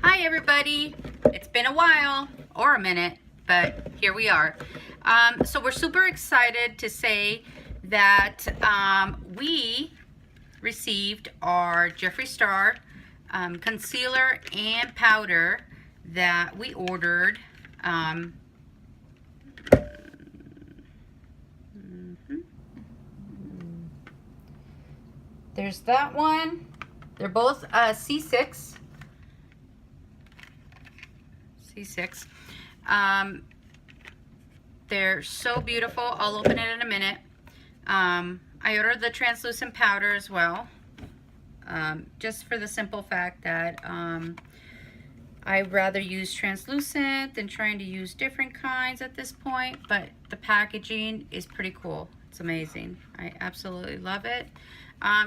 Hi everybody, it's been a while or a minute, but here we are. So we're super excited to say that we received our Jeffree Star concealer and powder that we ordered. There's that one. They're both C6. They're so beautiful. I'll open it in a minute. I ordered the translucent powder as well, just for the simple fact that I'd rather use translucent than trying to use different kinds at this point, but the packaging is pretty cool. It's amazing. I absolutely love it.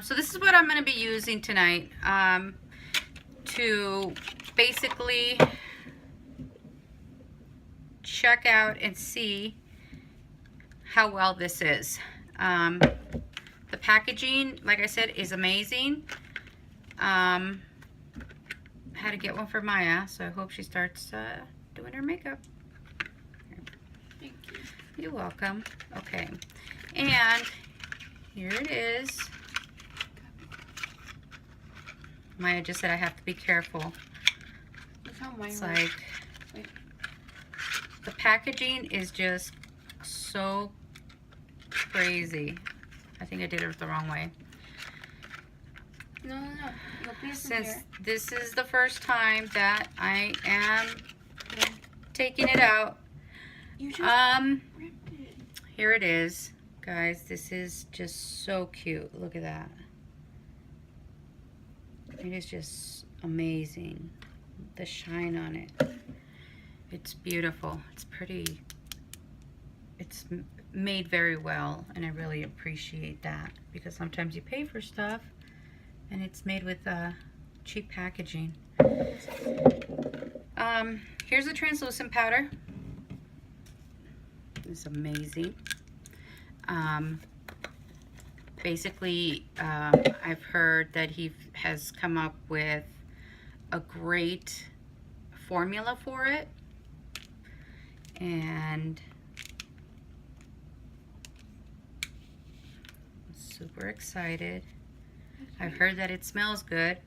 So this is what I'm going to be using tonight to basically check out and see how well this is. The packaging, like I said, is amazing. I had to get one for Maya, so I hope she starts doing her makeup. Thank you. You're welcome. Okay, and here it is. Maya just said I have to be careful. Look how mine It's works. like the packaging is just so crazy. I think I did it the wrong way. No. Look, this Since here. this is the first time that I am taking it out, You just ripped it. here it is, guys. This is just so cute. Look at that. It is just amazing. The shine on it. It's beautiful. It's pretty. It's made very well, and I really appreciate that, because sometimes you pay for stuff and it's made with cheap packaging. Here's the translucent powder. It's amazing. Basically, I've heard that he has come up with a great formula for it, and I'm super excited. I've heard that it smells good.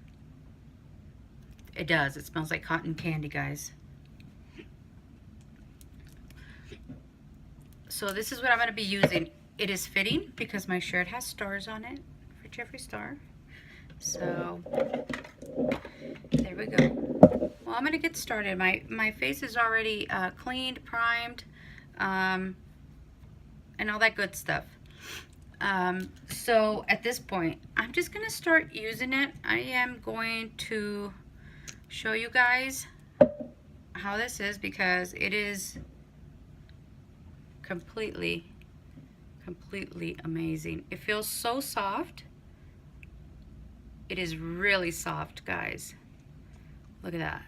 It does. It smells like cotton candy, guys. So this is what I'm going to be using. It is fitting because my shirt has stars on it for Jeffree Star. So there we go. Well, I'm going to get started. My face is already cleaned, primed, and all that good stuff. So at this point, I'm just going to start using it. I am going to show you guys how this is, because it is completely amazing. It feels so soft. It is really soft, guys. Look at that.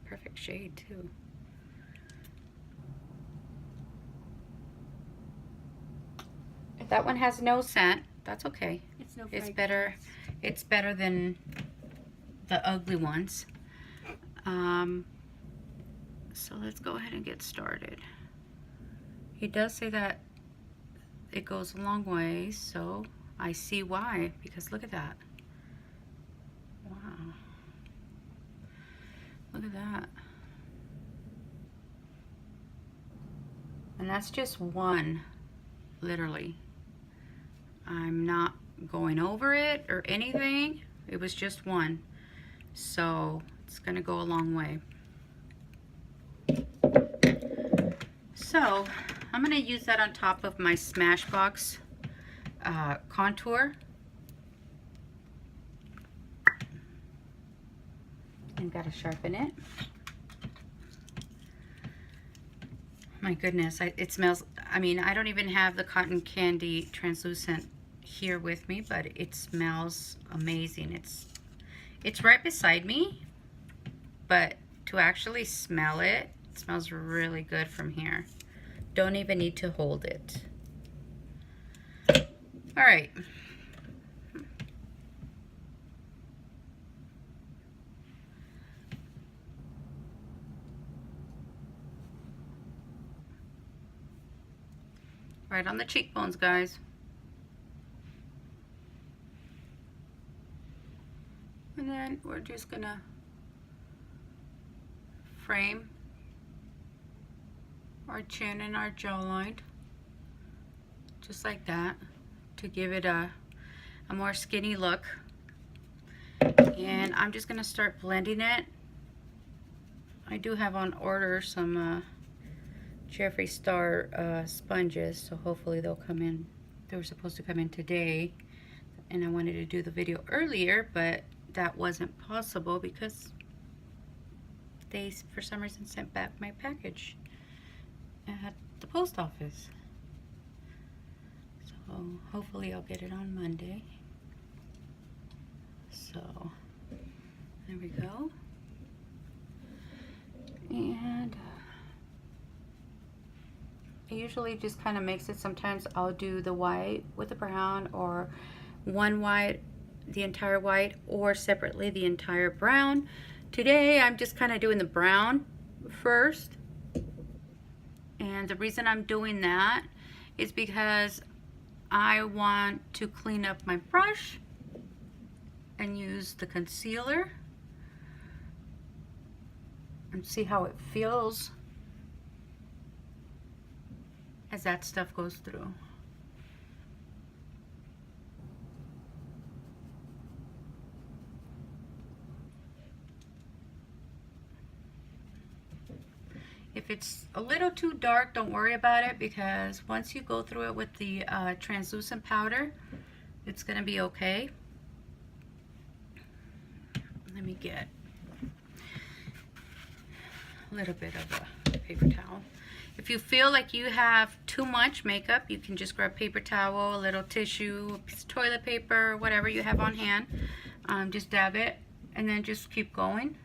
Perfect shade too. That one has no scent. That's okay. It's no. It's better. It's better than the ugly ones. So let's go ahead and get started. He does say that it goes a long way, so I see why, because look at that. Wow. Look at that. And that's just one, literally. I'm not going over it or anything. It was just one. So it's gonna go a long way. So I'm gonna use that on top of my Smashbox contour. And gotta sharpen it. My goodness, it smells, I mean, I don't even have the cotton candy translucent here with me, but it smells amazing. It's right beside me, but to actually smell it, it smells really good from here. Don't even need to hold it. All right. Right on the cheekbones, guys. And then we're just gonna frame our chin and our jawline, just like that, to give it a more skinny look. And I'm just gonna start blending it. I do have on order some Jeffree Star sponges, so hopefully they'll come in. They were supposed to come in today, and I wanted to do the video earlier, but that wasn't possible because they, for some reason, sent back my package at the post office. So hopefully I'll get it on Monday. So there we go. And I usually just kind of mix it. Sometimes I'll do the white with the brown, or one white, the entire white, or separately the entire brown. Today I'm just kind of doing the brown first. And the reason I'm doing that is because I want to clean up my brush and use the concealer and see how it feels as that stuff goes through. If it's a little too dark, don't worry about it, because once you go through it with the translucent powder, it's gonna be okay. Let me get a little bit of a paper towel. If you feel like you have too much makeup, you can just grab paper towel, a little tissue, a piece of toilet paper, whatever you have on hand. Just dab it and then just keep going.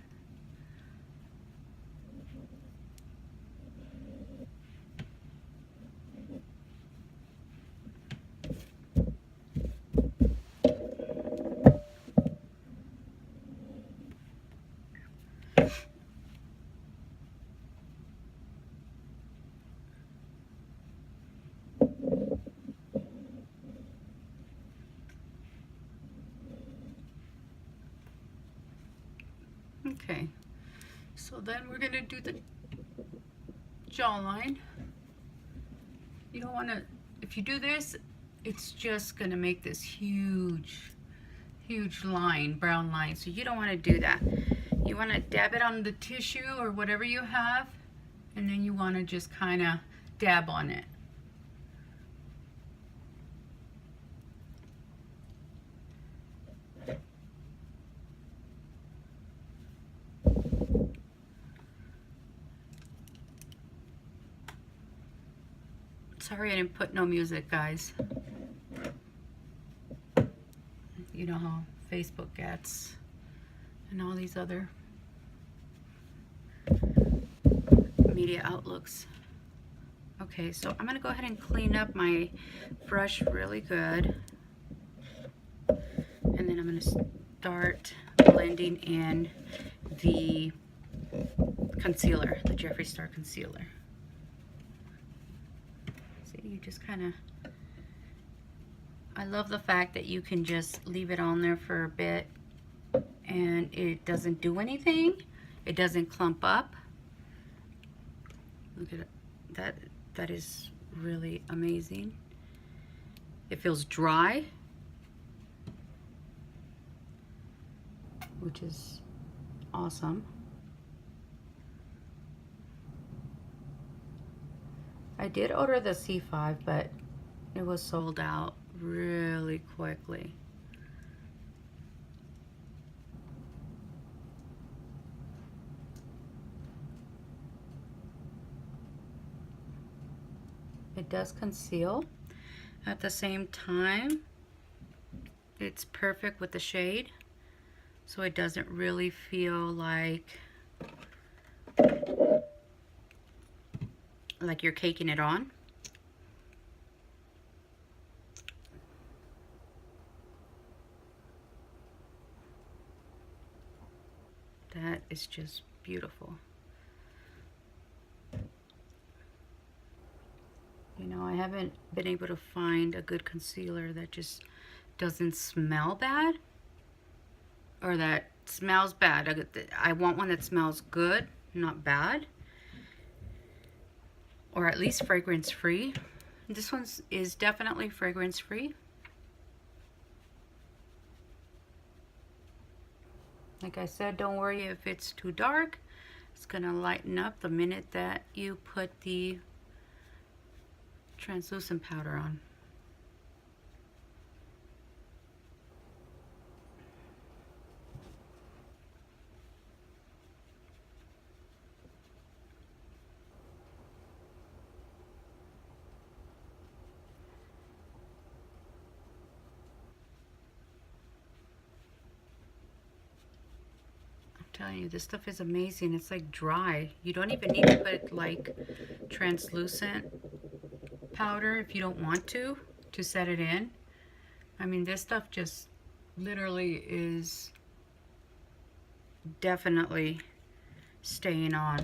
Okay, so then we're gonna do the jawline. You don't wanna, if you do this, it's just gonna make this huge line, brown line. So you don't wanna do that. You wanna dab it on the tissue or whatever you have, and then you wanna just kinda dab on it. Sorry I didn't put no music, guys. You know how Facebook gets, and all these other media outlooks. Okay, so I'm gonna go ahead and clean up my brush really good, and then I'm gonna start blending in the concealer, the Jeffree Star concealer. See, you just kind of, I love the fact that you can just leave it on there for a bit and it doesn't do anything. It doesn't clump up. Look at it. That is really amazing. It feels dry, which is awesome. I did order the C5, but it was sold out really quickly. It does conceal. At the same time, it's perfect with the shade, so it doesn't really feel like you're caking it on. That is just beautiful. You know, I haven't been able to find a good concealer that just doesn't smell bad, or that smells bad. I want one that smells good, not bad, or at least fragrance free. This one is definitely fragrance free. Like I said, don't worry if it's too dark. It's gonna lighten up the minute that you put the translucent powder on. I'm telling you, this stuff is amazing. It's like dry. You don't even need to put like translucent powder if you don't want to set it in. I mean, this stuff just literally is definitely staying on.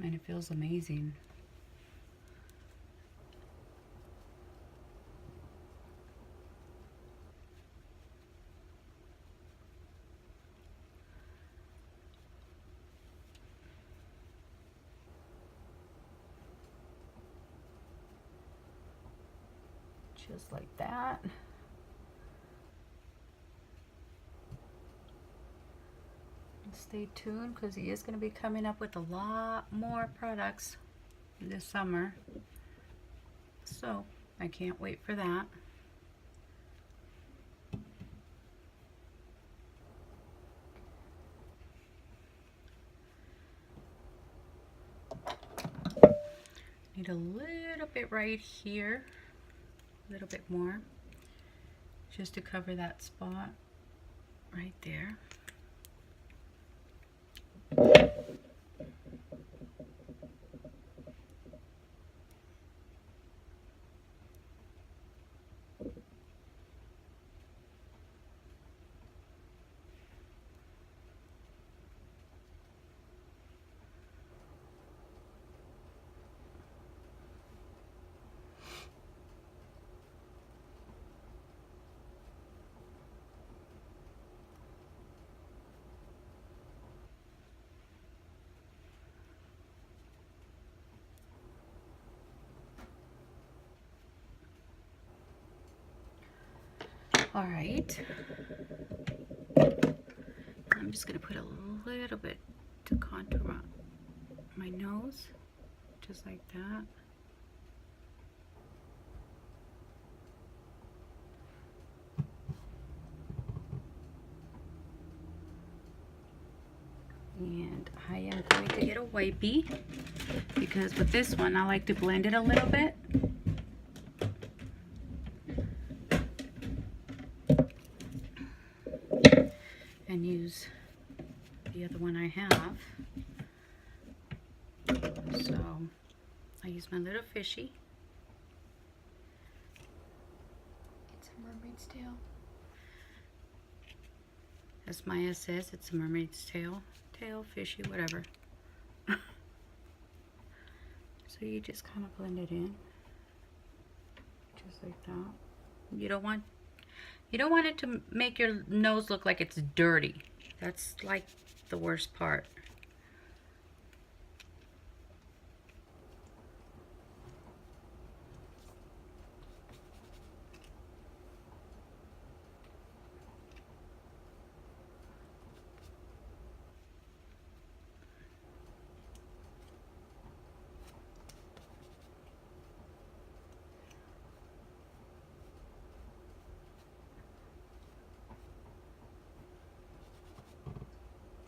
And it feels amazing. Just like that. Stay tuned because he is going to be coming up with a lot more products this summer. So I can't wait for that. Need a little bit right here. A little bit more, just to cover that spot right there. All right, I'm just gonna put a little bit to contour on my nose, just like that. And I am going to get a wipey because with this one I like to blend it a little bit. And use the other one I have. So I use my little fishy. It's a mermaid's tail. As Maya says, it's a mermaid's tail. Tail, fishy, whatever. So you just kind of blend it in. Just like that. You don't want it to make your nose look like it's dirty. That's like the worst part.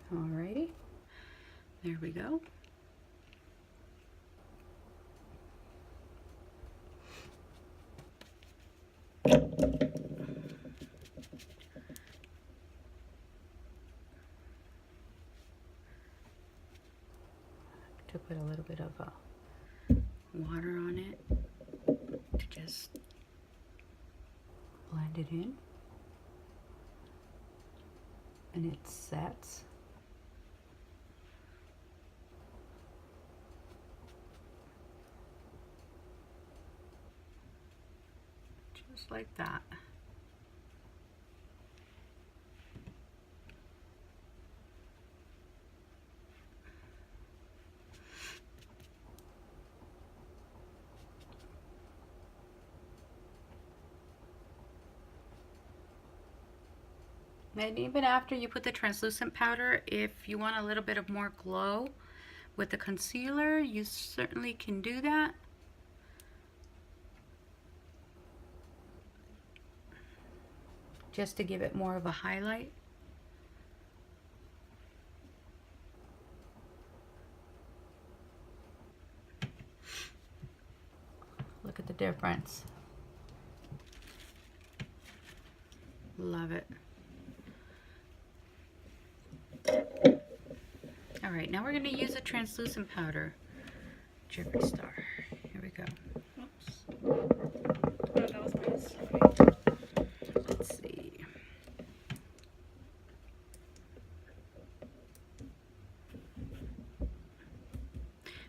Alrighty, there we go. To put a little bit of water on it to just blend it in. and it sets. Just like that. And even after you put the translucent powder, if you want a little bit of more glow with the concealer, you certainly can do that. Just to give it more of a highlight. Look at the difference. Love it. All right, now we're going to use a translucent powder. Jeffree Star. Here we go. Oops. Oh, that was nice. Let's see.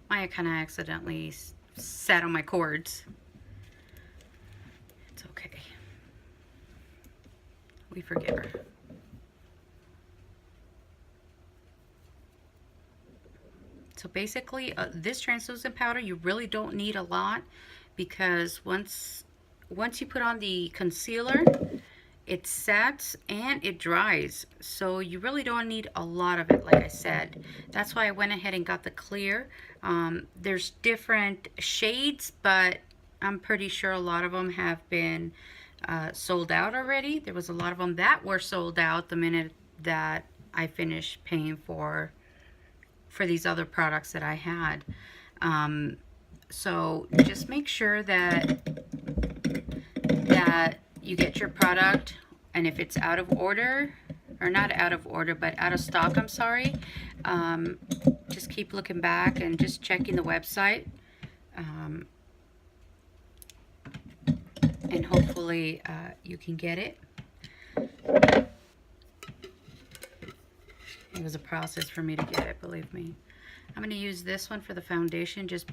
Maya kind of accidentally sat on my cords. It's okay. We forgive her. So basically, this translucent powder, you really don't need a lot, because once you put on the concealer, it sets and it dries. So you really don't need a lot of it, like I said. That's why I went ahead and got the clear. There's different shades, but I'm pretty sure a lot of them have been sold out already. There was a lot of them that were sold out the minute that I finished paying for these other products that I had. So just make sure that you get your product, and if it's out of order, or not out of order, but out of stock, I'm sorry, just keep looking back and just checking the website, and hopefully you can get it. It was a process for me to get it, believe me. I'm going to use this one for the foundation, just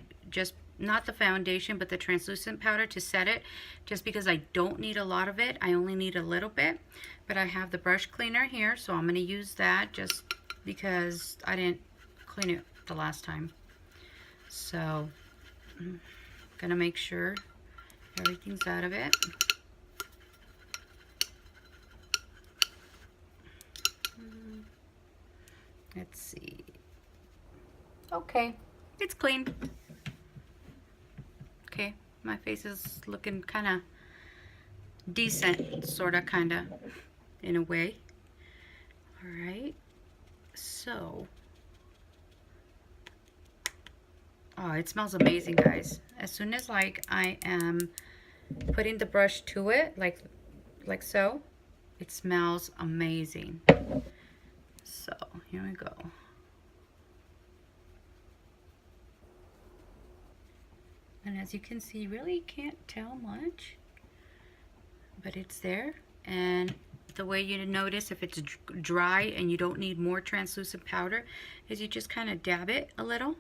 not the foundation, but the translucent powder to set it, just because I don't need a lot of it. I only need a little bit, but I have the brush cleaner here, so I'm going to use that just because I didn't clean it the last time. So I'm going to make sure everything's out of it. Let's see. Okay, it's clean. Okay, my face is looking kind of decent, sort of, kind of, in a way. All right, so, oh, it smells amazing, guys. As soon as, like, I am putting the brush to it, like so, it smells amazing. So, here we go. And as you can see, really can't tell much, but it's there. And the way you notice if it's dry and you don't need more translucent powder is you just kind of dab it a little.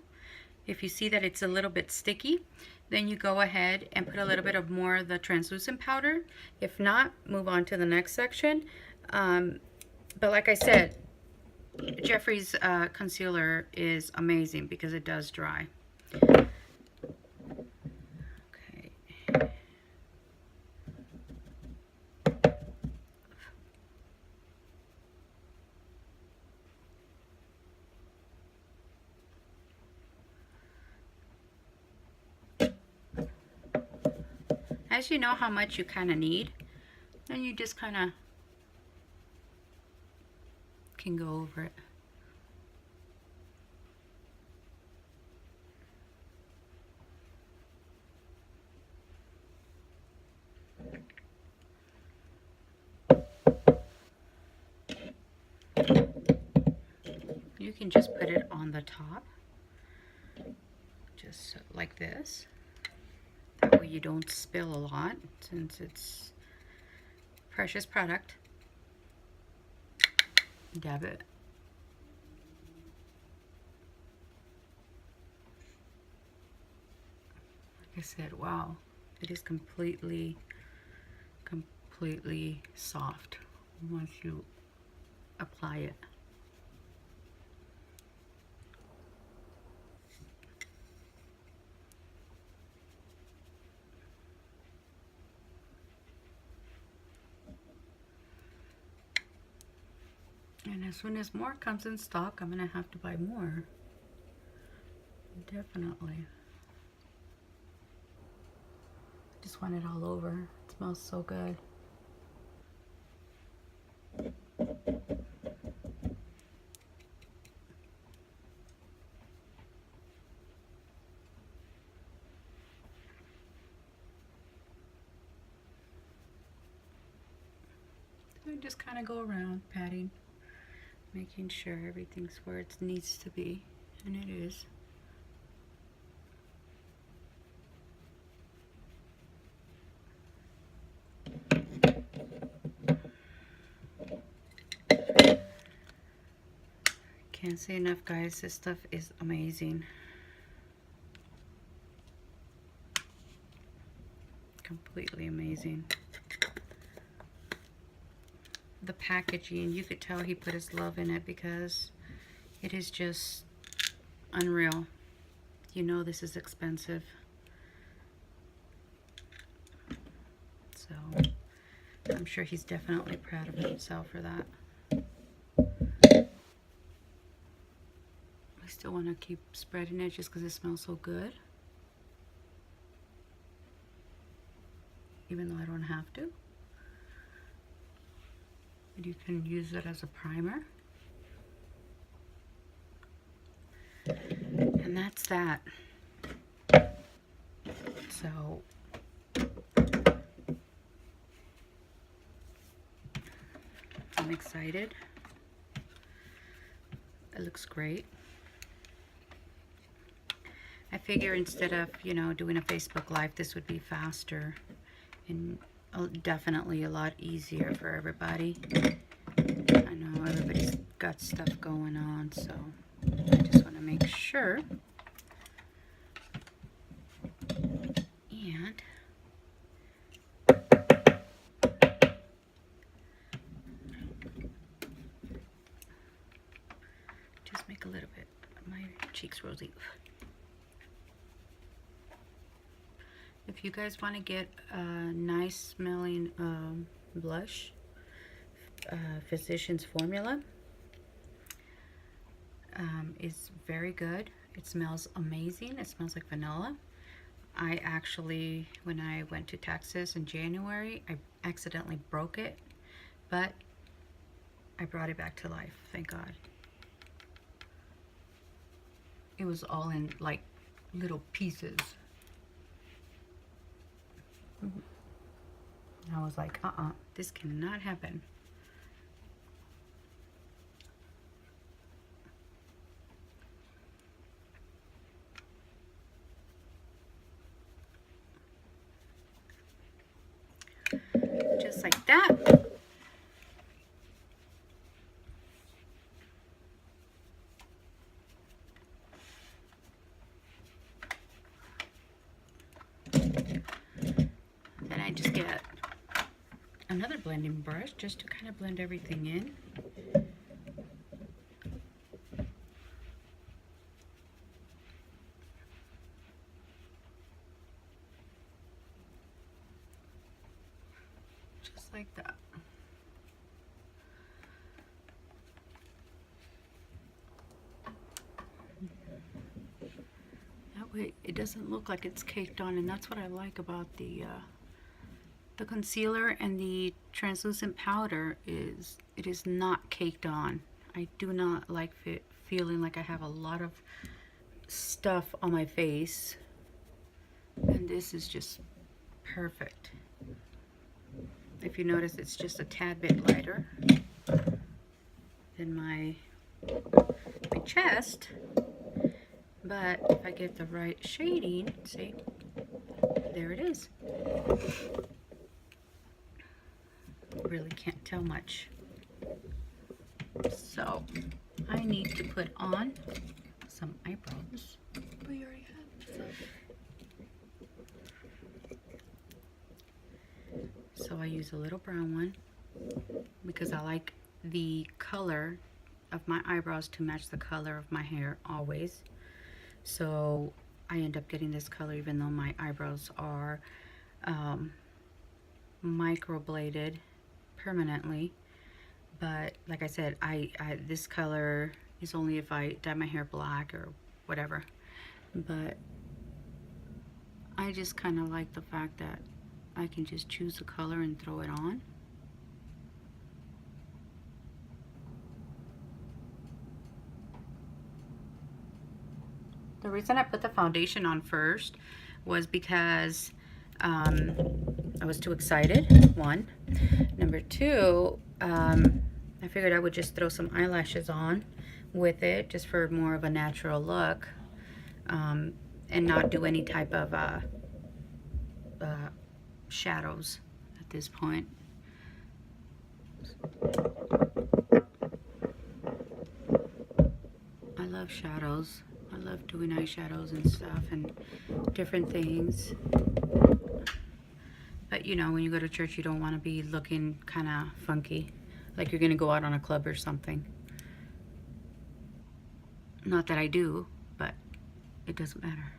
If you see that it's a little bit sticky, then you go ahead and put a little bit of more of the translucent powder. If not, move on to the next section. But like I said, Jeffree's concealer is amazing because it does dry. Okay. As you know how much you kind of need, then you just kind of can go over it. You can just put it on the top, just like this. That way you don't spill a lot, since it's precious product. dab it. Like I said, wow, it is completely soft once you apply it. And as soon as more comes in stock, I'm gonna have to buy more. Definitely. Just want it all over. It smells so good. So I just kind of go around patting, making sure everything's where it needs to be, and it is. Can't say enough, guys. This stuff is amazing. Completely amazing. The packaging, you could tell he put his love in it because it is just unreal. You know this is expensive. So I'm sure he's definitely proud of himself for that. I still want to keep spreading it just because it smells so good. Even though I don't have to. And you can use it as a primer. And that's that. So I'm excited. It looks great. I figure instead of, you know, doing a Facebook Live, this would be faster and definitely a lot easier for everybody. I know everybody's got stuff going on, so I just want to make sure. And just make a little bit of my cheeks rosy. If you guys want to get a nice smelling blush, Physicians Formula is very good. It smells amazing. It smells like vanilla. I actually, when I went to Texas in January, I accidentally broke it, but I brought it back to life, thank God. It was all in like little pieces. I was like, this cannot happen. Just like that. Then I just get another blending brush just to kind of blend everything in. Just like that. That way it doesn't look like it's caked on, and that's what I like about the concealer and the translucent powder is it is not caked on. I do not like feeling like I have a lot of stuff on my face, and this is just perfect. If you notice, it's just a tad bit lighter than my chest, but if I get the right shading, see, there it is. Really can't tell much. So I need to put on some eyebrows. But you already have. So I use a little brown one because I like the color of my eyebrows to match the color of my hair always. So I end up getting this color even though my eyebrows are microbladed permanently. But like I said, this color is only if I dye my hair black or whatever. But I just kind of like the fact that I can just choose a color and throw it on. The reason I put the foundation on first was because I was too excited, one. Number two, I figured I would just throw some eyelashes on with it just for more of a natural look, and not do any type of shadows at this point. I love shadows. I love doing eyeshadows and stuff and different things. But you know, when you go to church, you don't want to be looking kind of funky, like you're going to go out on a club or something. Not that I do, but it doesn't matter.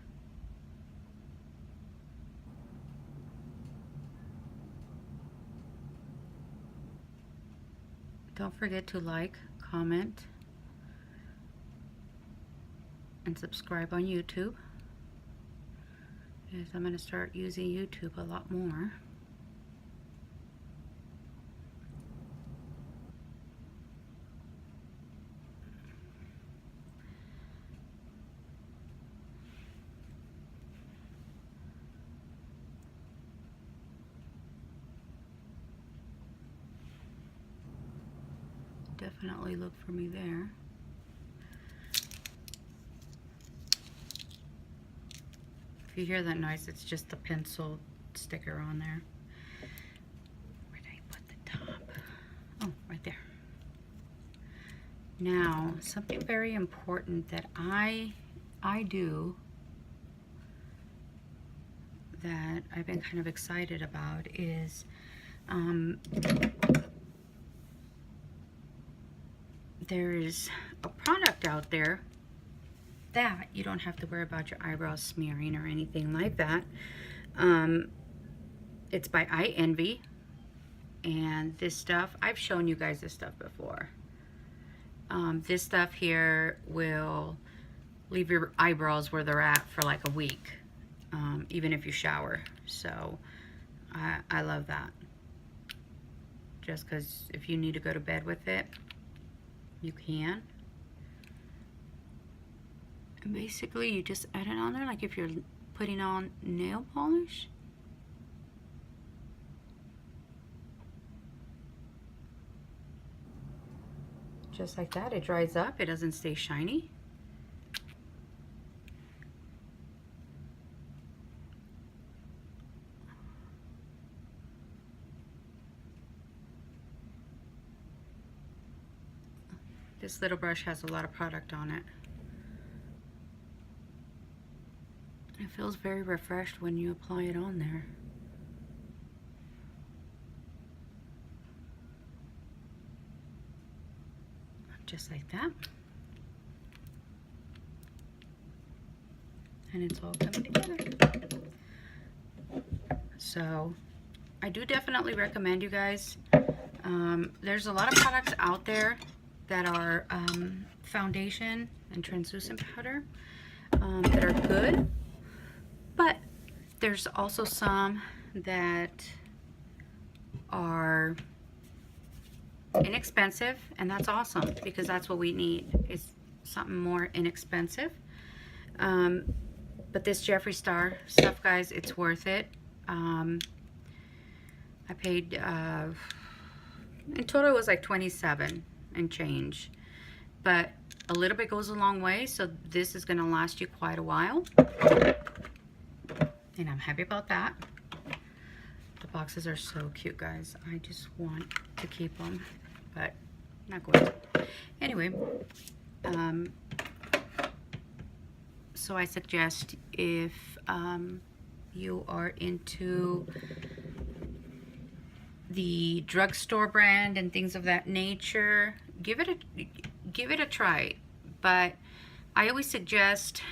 Don't forget to like, comment, and subscribe on YouTube. Yes, I'm going to start using YouTube a lot more. Definitely look for me there. If you hear that noise, it's just the pencil sticker on there. Where did I put the top? Oh, right there. Now, something very important that I do that I've been kind of excited about is there's a product out there that you don't have to worry about your eyebrows smearing or anything like that. It's by Eye Envy, and this stuff, I've shown you guys this stuff before. This stuff here will leave your eyebrows where they're at for like a week, even if you shower. So I love that, just because if you need to go to bed with it, you can. And basically you just add it on there like if you're putting on nail polish. Just like that, it dries up, it doesn't stay shiny. This little brush has a lot of product on it. It feels very refreshed when you apply it on there. Just like that. And it's all coming together. So I do definitely recommend you guys. There's a lot of products out there that are foundation and translucent powder that are good, but there's also some that are inexpensive, and that's awesome because that's what we need, is something more inexpensive. But this Jeffree Star stuff, guys, it's worth it. I paid in total it was like $27 and change, but a little bit goes a long way, so this is going to last you quite a while, and I'm happy about that. The boxes are so cute, guys. I just want to keep them, but not going to. Anyway, so I suggest if you are into the drugstore brand and things of that nature, give it a try. But I always suggest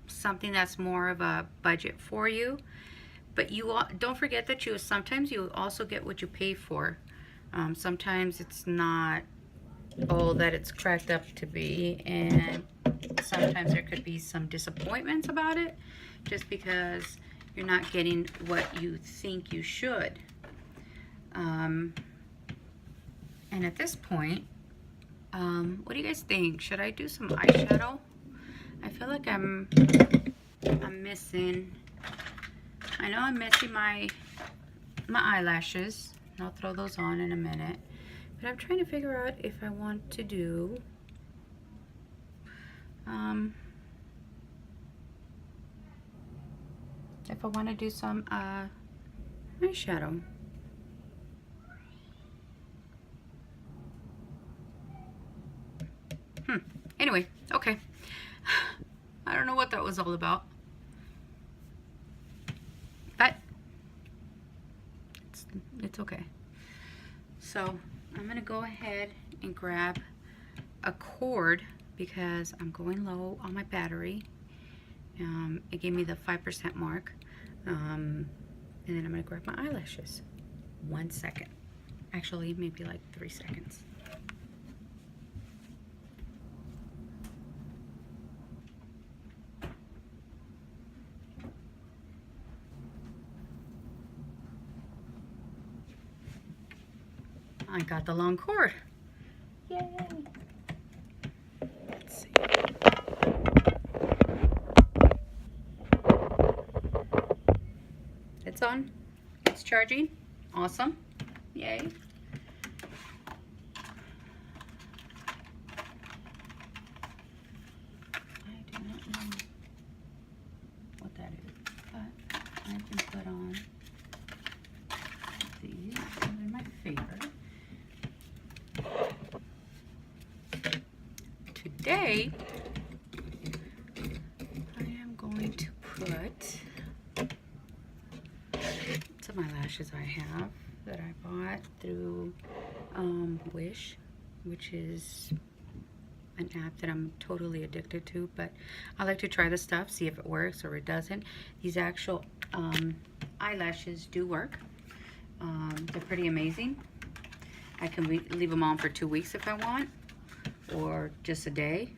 something that's more of a budget for you. But you don't forget that sometimes you also get what you pay for. Sometimes it's not all that it's cracked up to be, and sometimes there could be some disappointments about it just because you're not getting what you think you should. And at this point, what do you guys think? Should I do some eyeshadow? I feel like I'm missing. I know I'm missing my eyelashes. I'll throw those on in a minute. But I'm trying to figure out if I want to do if I want to do some eyeshadow. Anyway, okay. I don't know what that was all about. But it's okay. So I'm gonna go ahead and grab a cord because I'm going low on my battery. It gave me the 5% mark. And then I'm gonna grab my eyelashes. 1 second. Actually, maybe like 3 seconds. I got the long cord. Yay! Let's see. It's on. It's charging. Awesome. Yay. I do not know what that is, but I can put on these. They're my favorite. Today, I am going to put some eyelashes I have that I bought through Wish, which is an app that I'm totally addicted to, but I like to try the stuff, see if it works or it doesn't. These actual eyelashes do work. They're pretty amazing. I can leave them on for 2 weeks if I want, or just a day.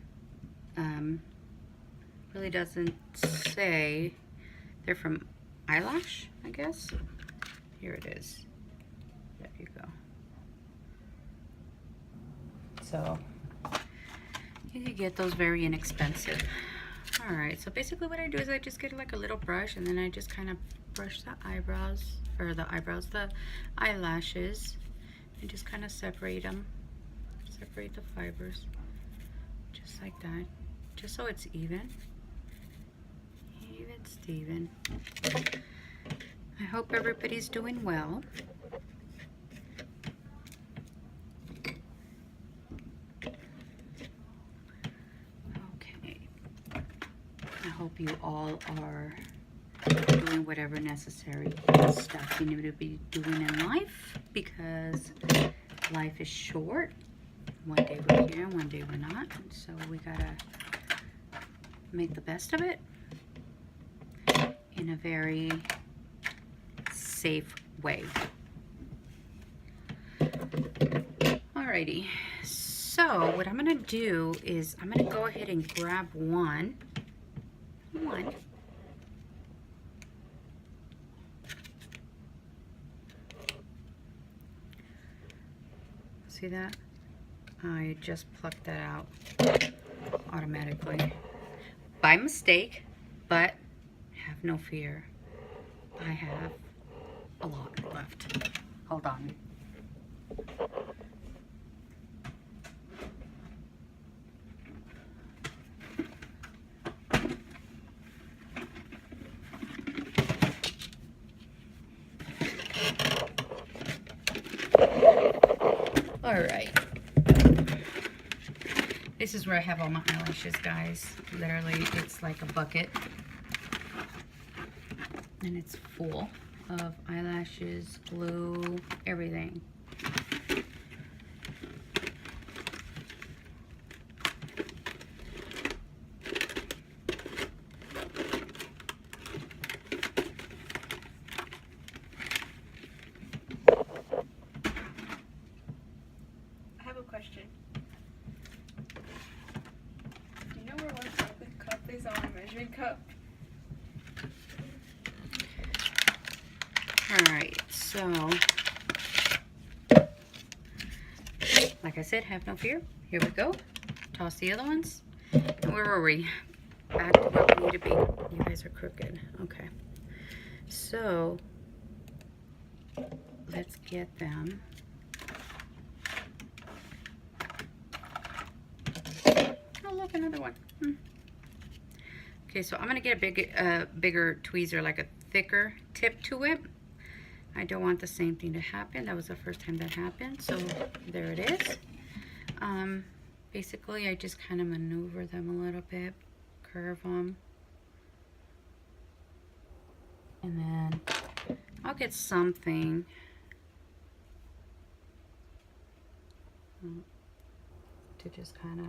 Really doesn't say. They're from Eyelash, I guess. Here it is. There you go. So you can get those very inexpensive. All right, so basically what I do is I just get like a little brush and then I just kind of brush the eyebrows, or the eyelashes, and just kind of separate them. Separate the fibers, just like that, just so it's even Steven. I hope everybody's doing well. Okay, I hope you all are doing whatever necessary stuff you need to be doing in life, because life is short. One day we're here, one day we're not, so we gotta make the best of it in a very safe way. Alrighty, so what I'm gonna do is I'm gonna go ahead and grab one. See that? I just plucked that out automatically by mistake, but have no fear. I have a lot left. Hold on. All right. This is where I have all my eyelashes, guys. Literally, it's like a bucket. And it's full of eyelashes, glue, everything. I have a question. Do you know where one chocolate cup is on a measuring cup? Alright, so like I said, have no fear. Here we go. Toss the other ones. And where were we? Back to where we need to be. You guys are crooked. Okay. So let's get them. Oh, look, another one. Okay, so I'm gonna get a bigger tweezer, like a thicker tip to it. I don't want the same thing to happen. That was the first time that happened, so there it is. Basically, I just kind of maneuver them a little bit, curve them, and then I'll get something to just kind of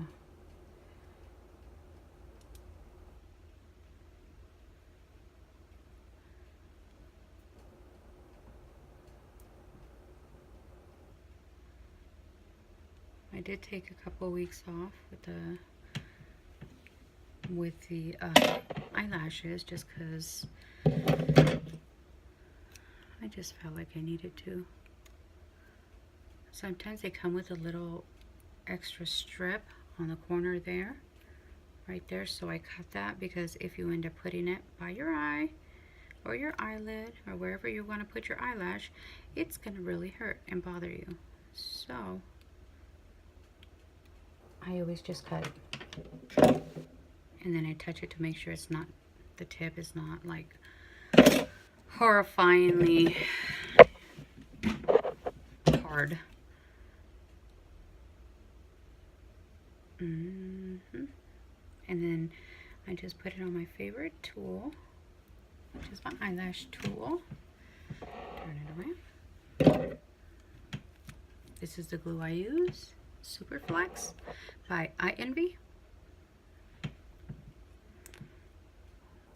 I did take a couple of weeks off with the eyelashes just because I just felt like I needed to. Sometimes they come with a little extra strip on the corner there, right there, so I cut that because if you end up putting it by your eye or your eyelid or wherever you want to put your eyelash, it's going to really hurt and bother you. So I always just cut it. And then I touch it to make sure it's not, the tip is not like horrifyingly hard. And then I just put it on my favorite tool, which is my eyelash tool. Turn it around. This is the glue I use. Superflex by iEnvy.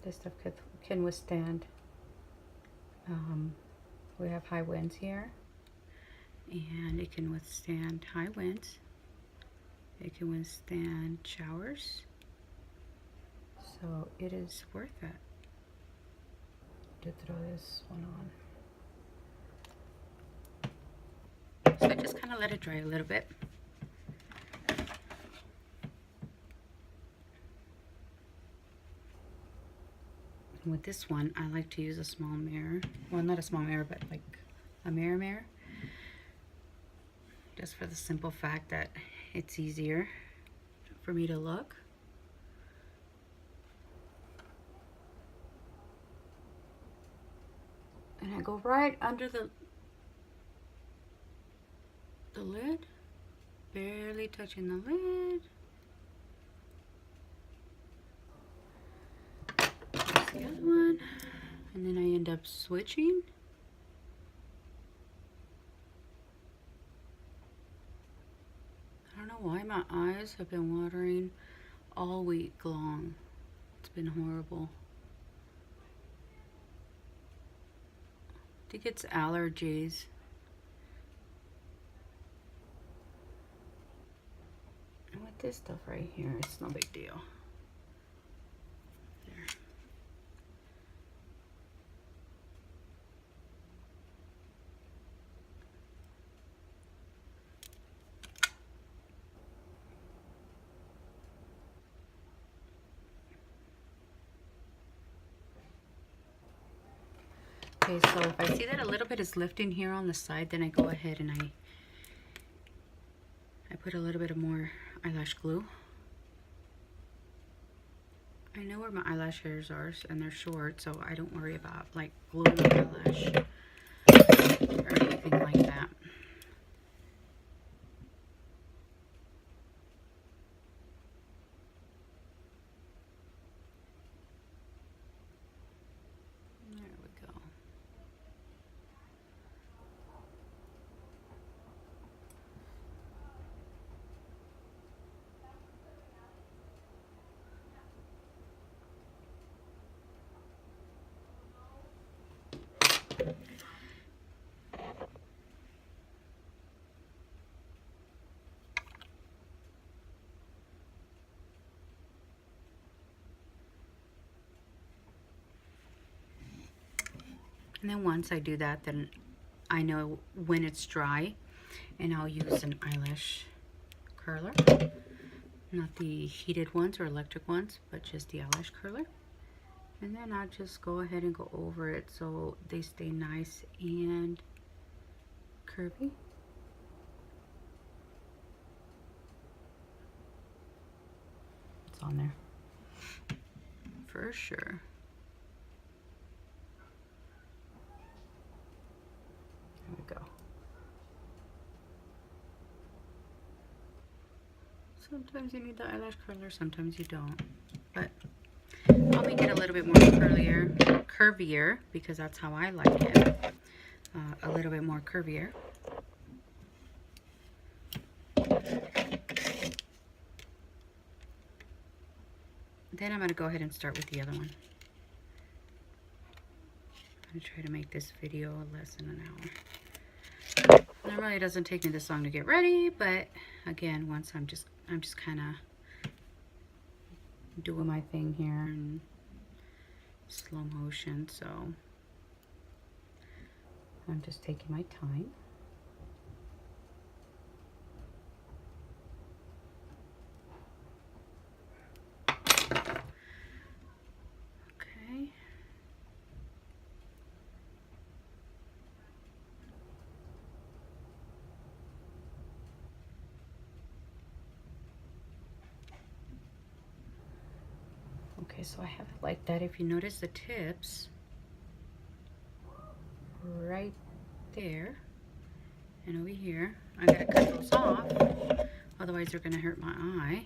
This stuff can withstand, we have high winds here, and it can withstand high winds. It can withstand showers, so it is worth it to throw this one on. So I just kind of let it dry a little bit. With this one, I like to use a small mirror. Well, not a small mirror, but like a mirror. Just for the simple fact that it's easier for me to look. And I go right under the lid, barely touching the lid. The other one, and then I end up switching. I don't know why my eyes have been watering all week long. It's been horrible. I think it's allergies. And with this stuff right here, it's no big deal. Okay, so if I see that a little bit is lifting here on the side, then I go ahead and I put a little bit of more eyelash glue. I know where my eyelash hairs are, and they're short, so I don't worry about like gluing my eyelash or anything like that. And then once I do that, then I know when it's dry, and I'll use an eyelash curler. Not the heated ones or electric ones, but just the eyelash curler. And then I'll just go ahead and go over it so they stay nice and curvy. It's on there for sure. There we go. Sometimes you need the eyelash curler, sometimes you don't. But I'll make it a little bit more curvier, because that's how I like it. A little bit more curvier. Then I'm going to go ahead and start with the other one. I'm going to try to make this video less than an hour. Normally it doesn't take me this long to get ready, but again, once I'm just kind of doing my thing here in slow motion, so I'm just taking my time. Okay. Okay, so I have it like that. If you notice the tips right there and over here, I gotta cut those off, otherwise they're gonna hurt my eye.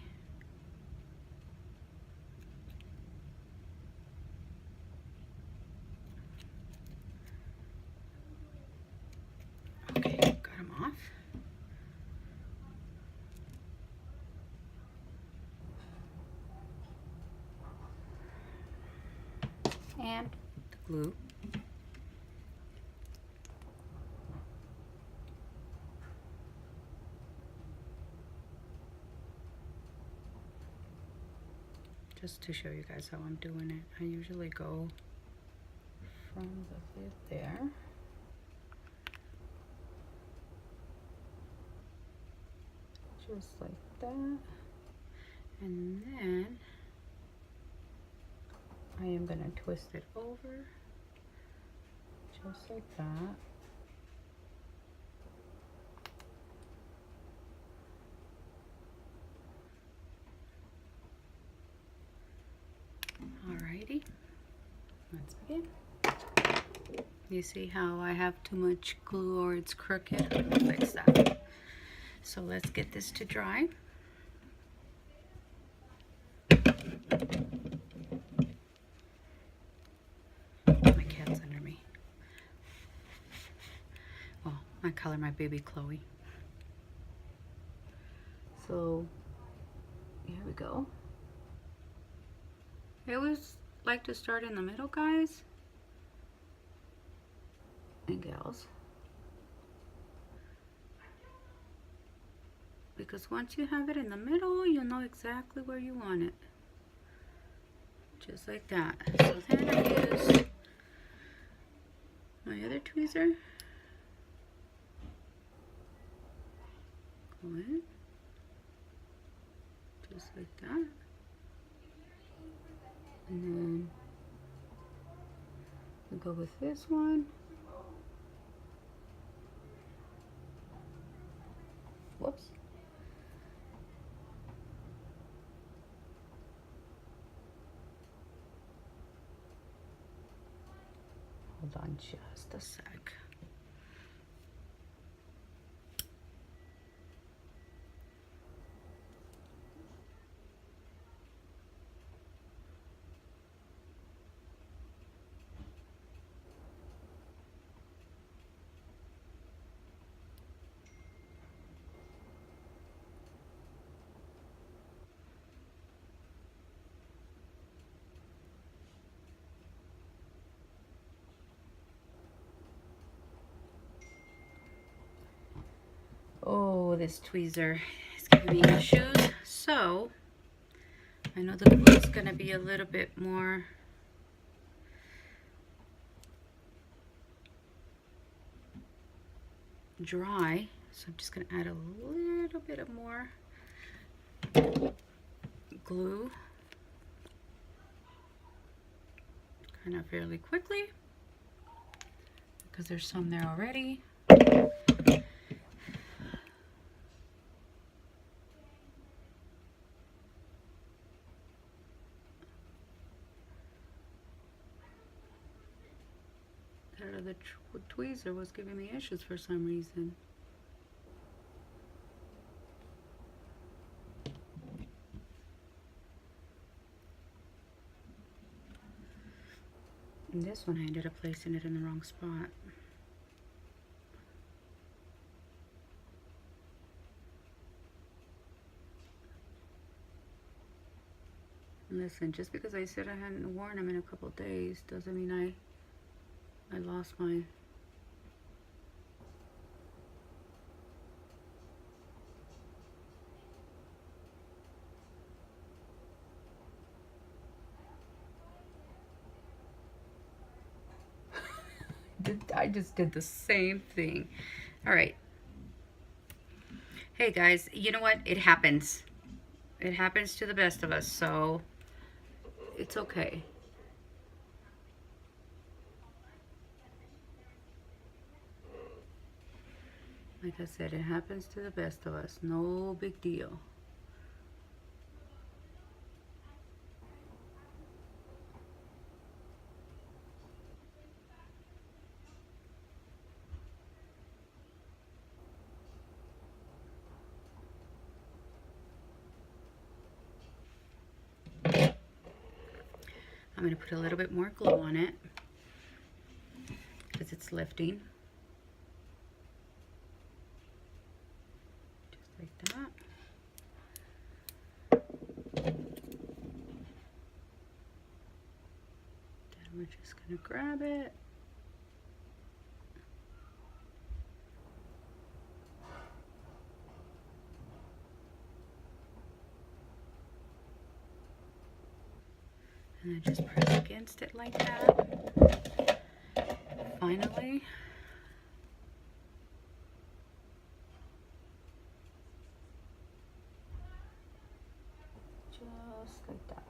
Okay, got them off. And the glue. Just to show you guys how I'm doing it, I usually go from the lid there. Just like that. And then I am going to twist it over, just like that. Alrighty, let's begin. You see how I have too much glue or it's crooked? I'm gonna fix that. So let's get this to dry. My cat's under me. Well, I call her my baby Chloe. So here we go. I always like to start in the middle, guys and gals, because once you have it in the middle, you'll know exactly where you want it. Just like that. So then I use my other tweezer. Go in. Just like that. And then we go with this one. Whoops. Hold on just a sec. this tweezer is giving me issues. So I know the glue is going to be a little bit more dry. So I'm just going to add a little bit of more glue. Kind of fairly quickly because there's some there already. The tweezer was giving me issues for some reason. And this one I ended up placing it in the wrong spot. Listen, just because I said I hadn't worn them in a couple days doesn't mean I lost my... I just did the same thing. All right. Hey guys, you know what? It happens. It happens to the best of us, so it's okay. Like I said, it happens to the best of us. No big deal. I'm going to put a little bit more glue on it because it's lifting. Just like that. Then we're just going to grab it. And then just press against it like that. Finally. Just like that.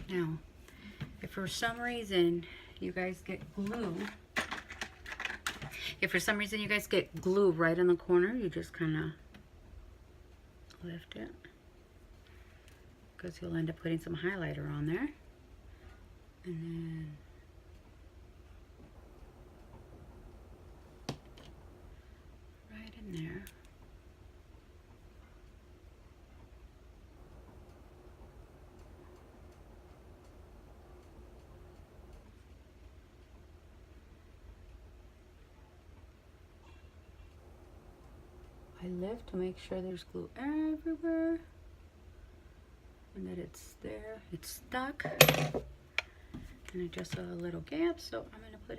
Now, if for some reason you guys get glue, right on the corner, you just kind of lift it because you'll end up putting some highlighter on there. And then right in there. I lift to make sure there's glue everywhere and that it's there, it's stuck. And I just saw a little gap, so I'm going to put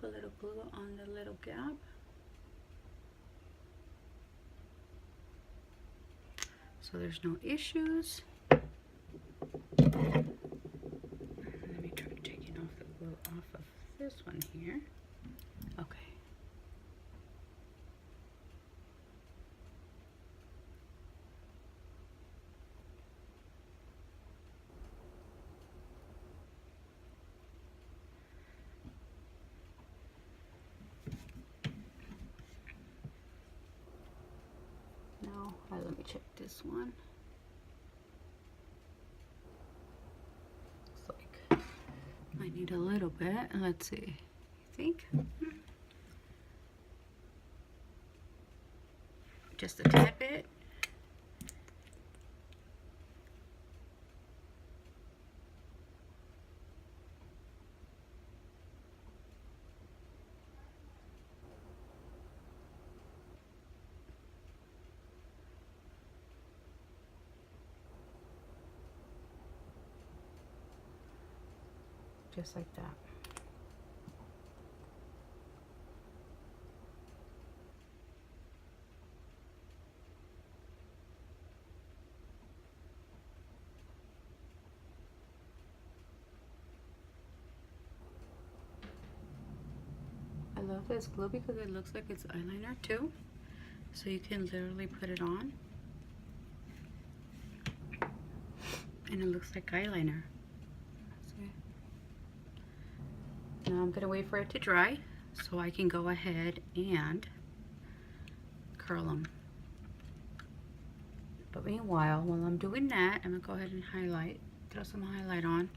a little glue on the little gap. So there's no issues. Let me try taking off the glue off of this one here. Okay. Let me check this one. Looks like I need a little bit. Let's see. I think just a tad bit. just like that. I love this glue because it looks like it's eyeliner too. So you can literally put it on and it looks like eyeliner. See? Now I'm gonna wait for it to dry so I can go ahead and curl them. But meanwhile, while I'm doing that, I'm gonna go ahead and highlight, throw some highlight on.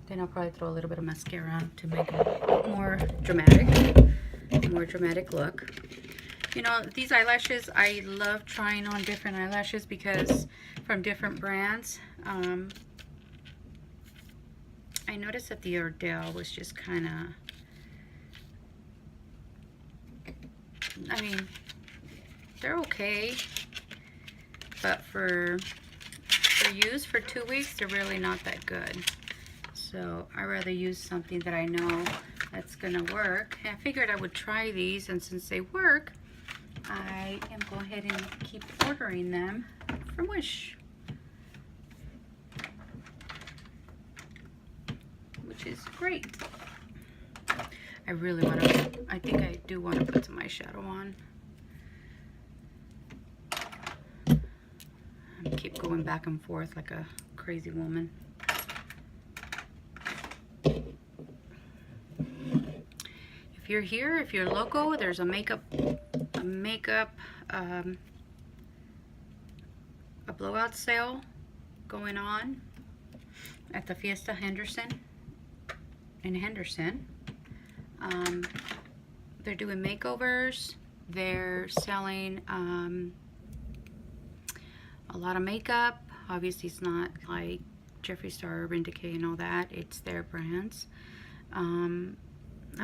Then I'll probably throw a little bit of mascara on to make it more dramatic look. You know, these eyelashes, I love trying on different eyelashes because from different brands. I noticed that the Ardell was just kind of, I mean, they're okay, but for use for 2 weeks, they're really not that good. So I rather use something that I know that's gonna work. And I figured I would try these, and since they work, I am going ahead and keep ordering them from Wish, which is great. I really want to, I think I do want to put some eyeshadow on. I keep going back and forth like a crazy woman. If you're here, if you're local, there's a blowout sale going on at the Fiesta Henderson in Henderson. They're doing makeovers. They're selling a lot of makeup. Obviously, it's not like Jeffree Star, Urban Decay, and all that. It's their brands. I'm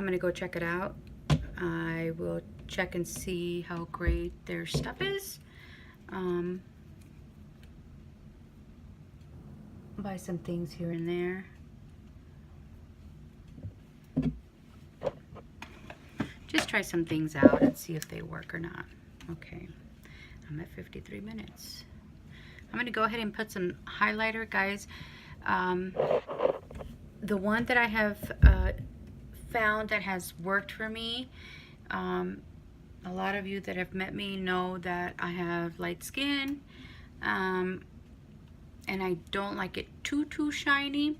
gonna go check it out. I will check and see how great their stuff is. Buy some things here and there. Just try some things out and see if they work or not. Okay, I'm at 53 minutes. I'm gonna go ahead and put some highlighter, guys. The one that I have found that has worked for me, a lot of you that have met me know that I have light skin, and I don't like it too shiny,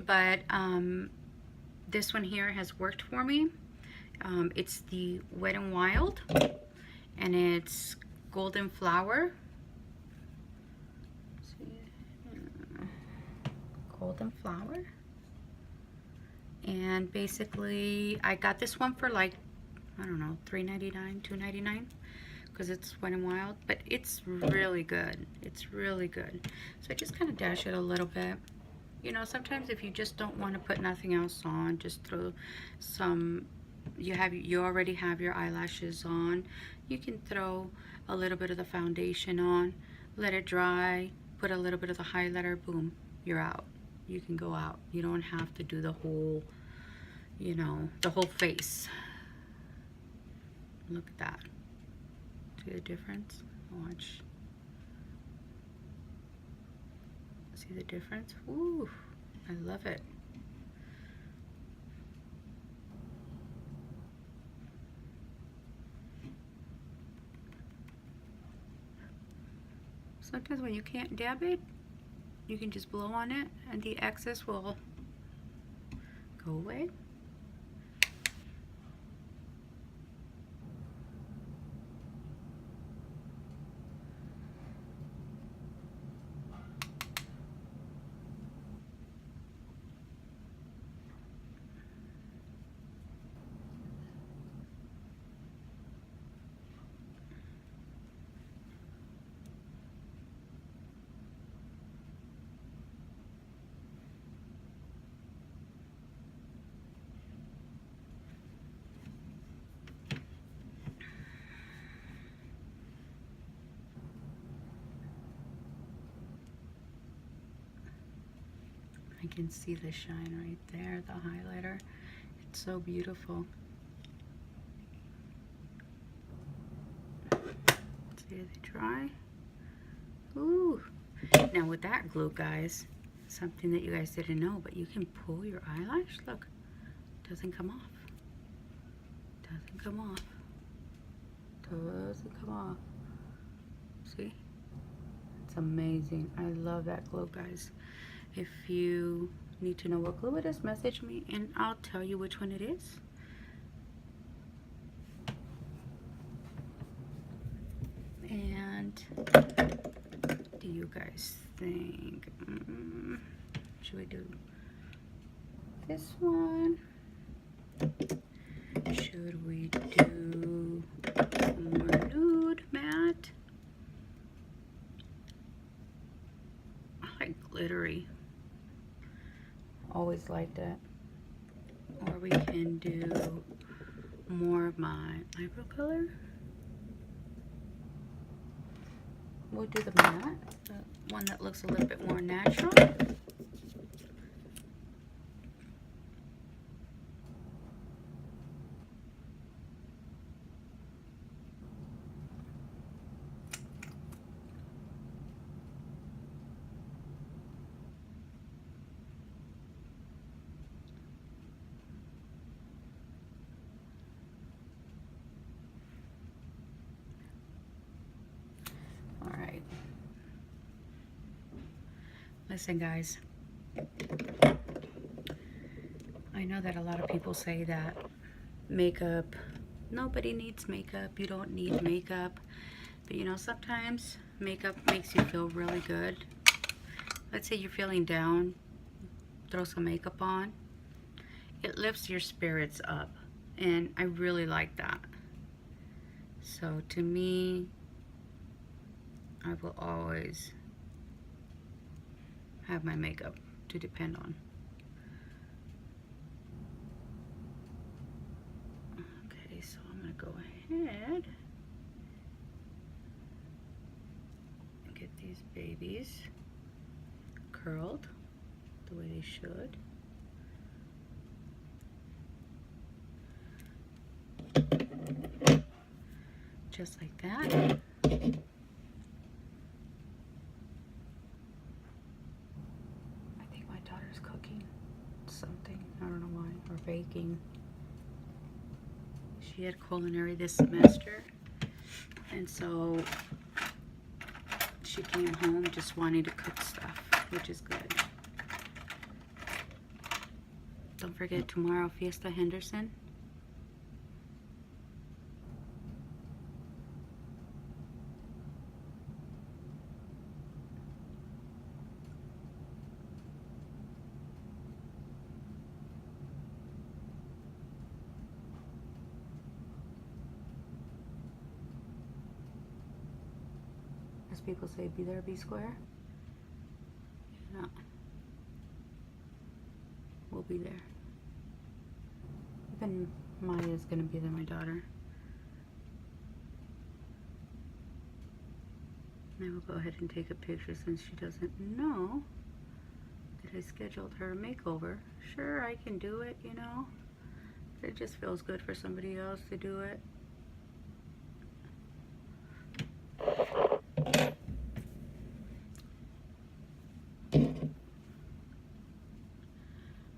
but this one here has worked for me. It's the Wet n Wild, and it's Golden Flower. Golden Flower. And basically, I got this one for like, I don't know, $3.99, $2.99, because it's Wet n Wild, but it's really good. It's really good. So I just kind of dash it a little bit. You know, sometimes if you just don't want to put nothing else on, just throw some, you already have your eyelashes on. You can throw a little bit of the foundation on, let it dry, put a little bit of the highlighter, boom, you're out. You can go out. You don't have to do the whole, you know, the whole face. Look at that. See the difference? Watch. See the difference? Ooh, I love it. Sometimes when you can't dab it, you can just blow on it and the excess will go away. I can see the shine right there, the highlighter. It's so beautiful. See, they dry. Ooh. Now with that glue, guys, something that you guys didn't know, but you can pull your eyelash. Look, doesn't come off. Doesn't come off. Doesn't come off. See? It's amazing. I love that glue, guys. If you need to know what glue it is, message me and I'll tell you which one it is. And do you guys think, should we do this one? Should we do more nude matte? I like glittery. Always like that. Or we can do more of my eyebrow color. We'll do the matte, the one that looks a little bit more natural. Listen, guys, I know that a lot of people say that makeup, nobody needs makeup, you don't need makeup, but you know, sometimes makeup makes you feel really good. Let's say you're feeling down, throw some makeup on, it lifts your spirits up, and I really like that. So to me, I will always have my makeup to depend on. Okay, so I'm gonna go ahead and get these babies curled the way they should. Just like that. Something, I don't know why, or baking. She had culinary this semester, and so she came home just wanting to cook stuff, which is good. Don't forget tomorrow, Fiesta Henderson. As people say, be there, be square. Yeah. We'll be there. Even Maya's gonna be there, my daughter. And I will go ahead and take a picture since she doesn't know that I scheduled her makeover. Sure, I can do it, you know. But it just feels good for somebody else to do it.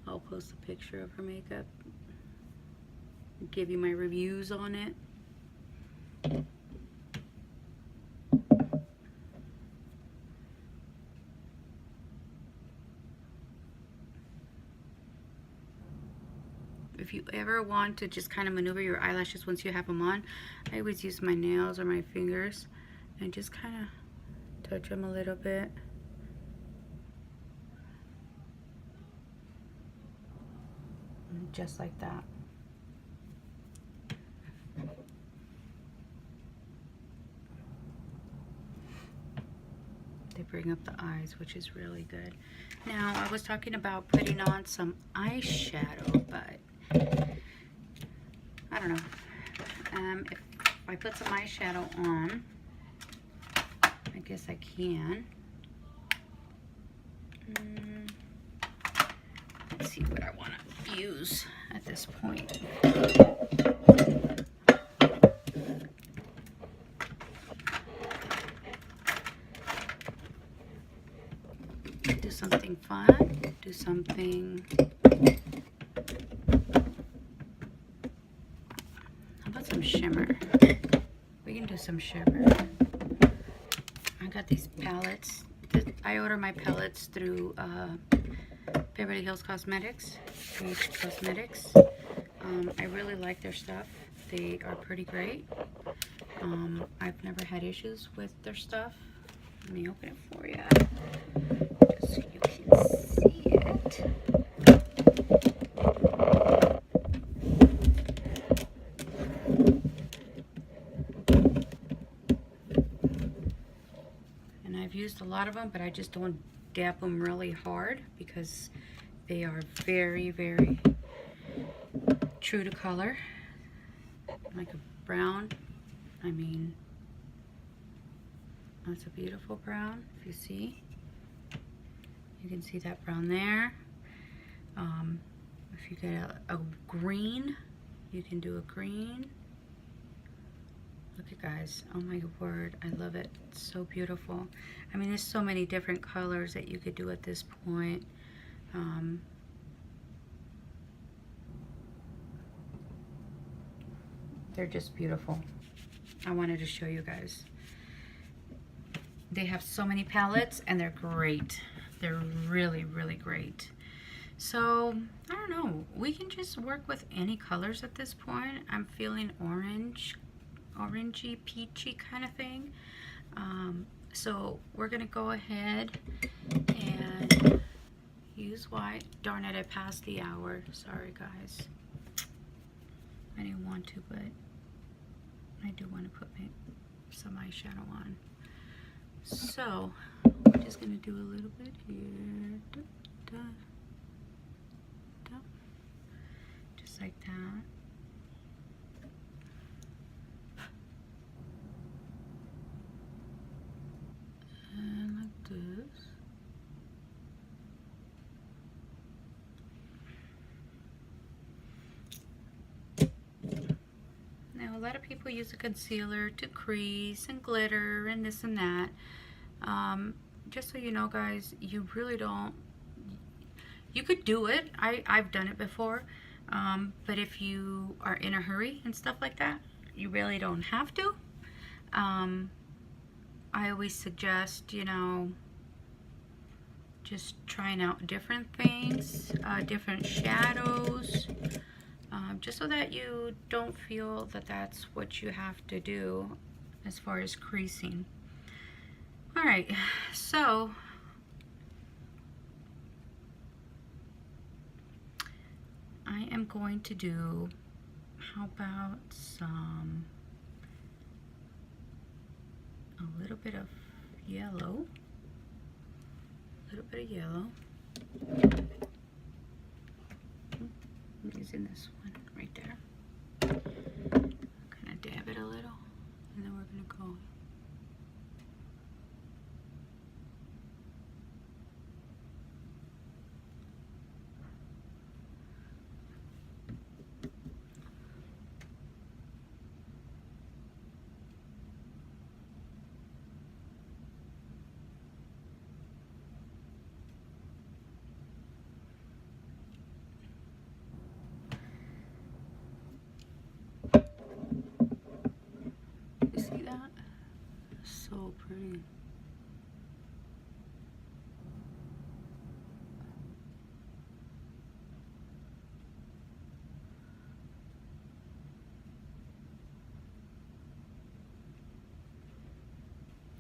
I'll post a picture of her makeup, give you my reviews on it. If you ever want to just kind of maneuver your eyelashes once you have them on, I always use my nails or my fingers and just kind of touch them a little bit. And just like that. They bring up the eyes, which is really good. Now, I was talking about putting on some eyeshadow, but I don't know. If I put some eyeshadow on, I guess I can. use at this point. Do something fun, do something. How about some shimmer? We can do some shimmer. I got these palettes. I order my palettes through Beverly Hills Cosmetics, Beach Cosmetics. I really like their stuff. They are pretty great. I've never had issues with their stuff. Let me open it for you, just so you can see it. And I've used a lot of them, but I just don't dab them really hard because they are very, very true to color. Like a brown. I mean, that's a beautiful brown. If you see, you can see that brown there. If you get a green, you can do a green. Look at, guys, oh my word, I love it. It's so beautiful. I mean, there's so many different colors that you could do at this point. They're just beautiful. I wanted to show you guys. They have so many palettes and they're great. They're really, really great. So, I don't know. We can just work with any colors at this point. I'm feeling orange, orangey, peachy kind of thing. So, we're going to go ahead and use white. Darn it, I passed the hour. Sorry, guys. I didn't want to, but I do want to put some eyeshadow on. So, we're just going to do a little bit here. Da, da, da. Just like that. And like this. Now, a lot of people use a concealer to crease and glitter and this and that. Just so you know, guys, you really don't. You could do it. I've done it before. But if you are in a hurry and stuff like that, you really don't have to. I always suggest, you know, just trying out different things, different shadows. Just so that you don't feel that that's what you have to do as far as creasing. Alright, so I am going to do, how about a little bit of yellow. A little bit of yellow. I'm using this one right there. Kind of dab it a little, and then we're going to go. You see that? So pretty.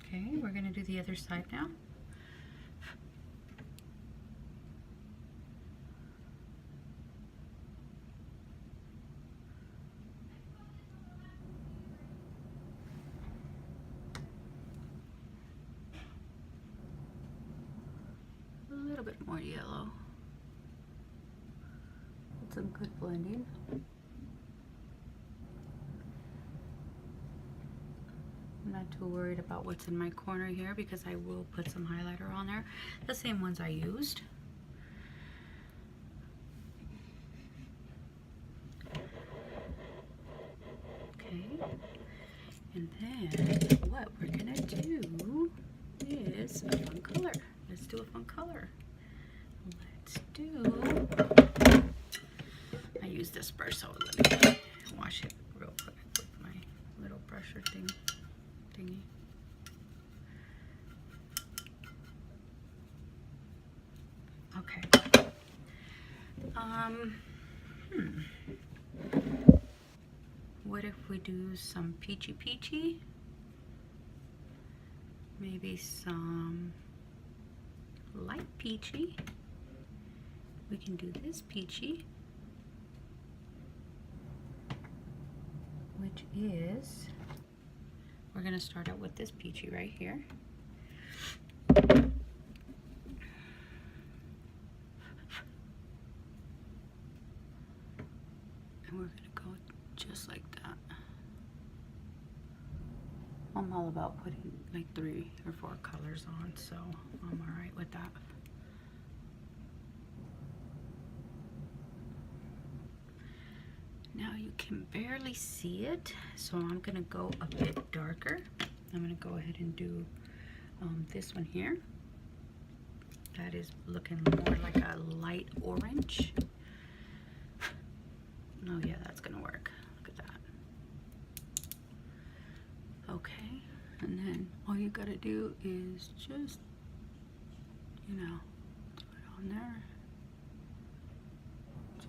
Okay, we're going to do the other side now. A little bit more yellow. Get some good blending. I'm not too worried about what's in my corner here because I will put some highlighter on there. The same ones I used. And then what we're gonna do is a fun color. Let's do a fun color. Let's do, I use this brush, so let me wash it real quick with my little brusher thingy. Okay. What if we do some peachy peachy? Maybe some light peachy. We can do this peachy, which is, we're gonna start out with this peachy right here. And we're gonna go just like that. I'm all about putting like 3 or 4 colors on, so I'm all right with that. Now you can barely see it, so I'm gonna go a bit darker. I'm gonna go ahead and do this one here. That is looking more like a light orange. Oh yeah, that's gonna work. Look at that. Okay, and then all you gotta do is just, you know, throw it on there.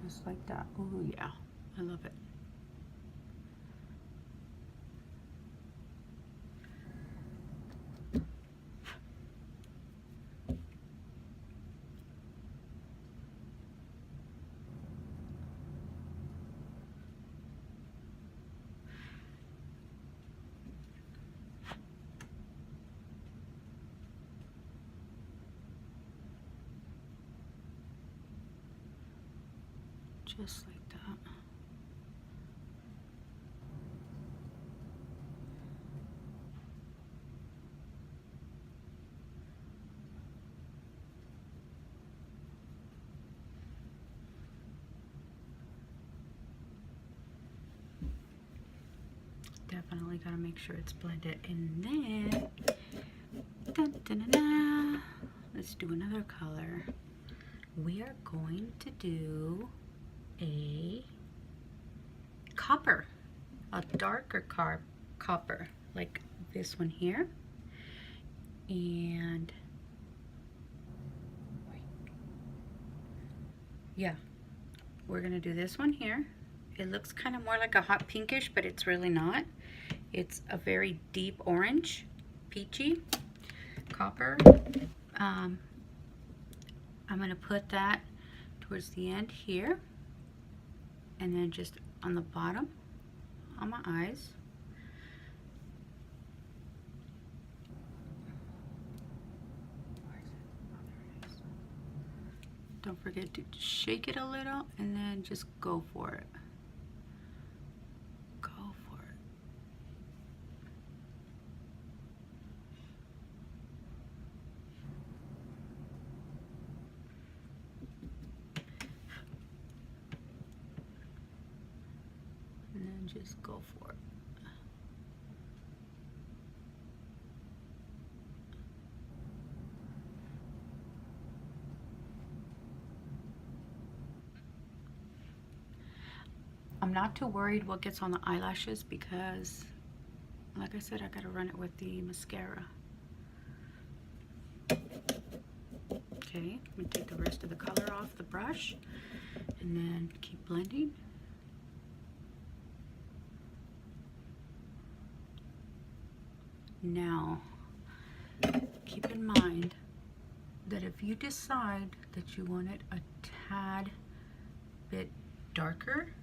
Just like that. Oh yeah, I love it. Just like that. Definitely gotta make sure it's blended. And then, dun, dun, dun, dun, let's do another color. We are going to do a copper, a darker copper, like this one here. And yeah, we're gonna do this one here. It looks kind of more like a hot pinkish, but it's really not. It's a very deep orange, peachy copper. I'm gonna put that towards the end here, and then just on the bottom on my eyes. Don't forget to shake it a little and then just go for it. Go for it. And then just go for it. I'm not too worried what gets on the eyelashes because, like I said, I gotta run it with the mascara. Okay, I'm gonna take the rest of the color off the brush and then keep blending. Now, keep in mind that if you decide that you want it a tad bit darker,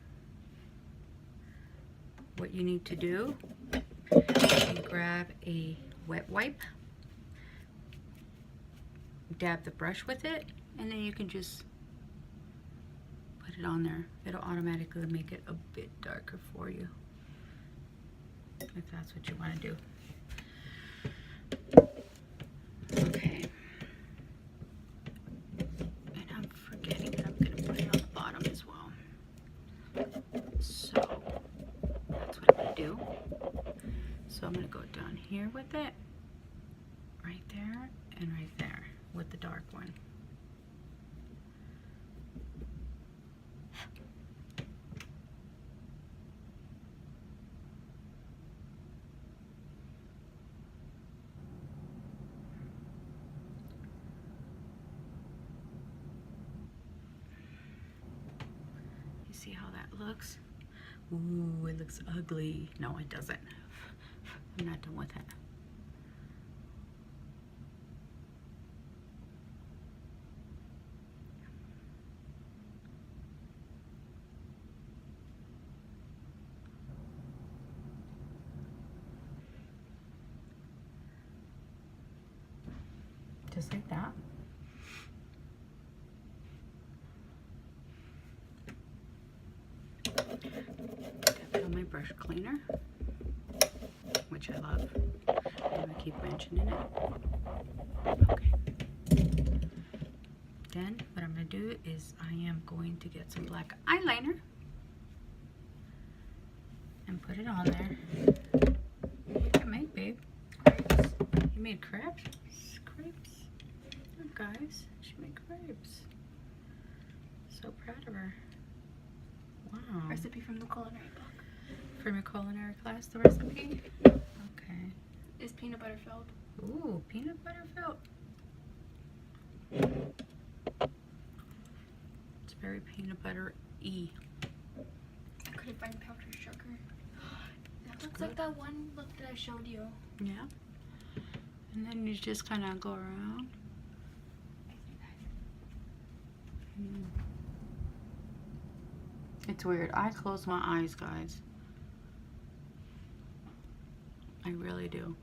what you need to do is grab a wet wipe, dab the brush with it, and then you can just put it on there. It'll automatically make it a bit darker for you, if that's what you want to do. Okay. And I'm forgetting that I'm going to put it on the bottom as well. So that's what I'm going to do. here with it. Right there and right there with the dark one. You see how that looks? Ooh, it looks ugly. No, it doesn't. I'm not done with it. Just like that. Put on my brush cleaner, which I love. I'm gonna keep mentioning it. Okay. Then what I'm gonna do is I am going to get some black eyeliner and put it on there. What did you make, babe? Crepes. You made crepes? Crepes. Look, guys, she made crepes. So proud of her. Wow. Recipe from the culinary book. From your culinary class, the recipe? Okay. Is peanut butter filled? Ooh, peanut butter filled. It's very peanut butter-y. I couldn't find powdered sugar. That looks good. like that one look that I showed you. Yeah. And then you just kind of go around. It's weird. I close my eyes, guys. I really do.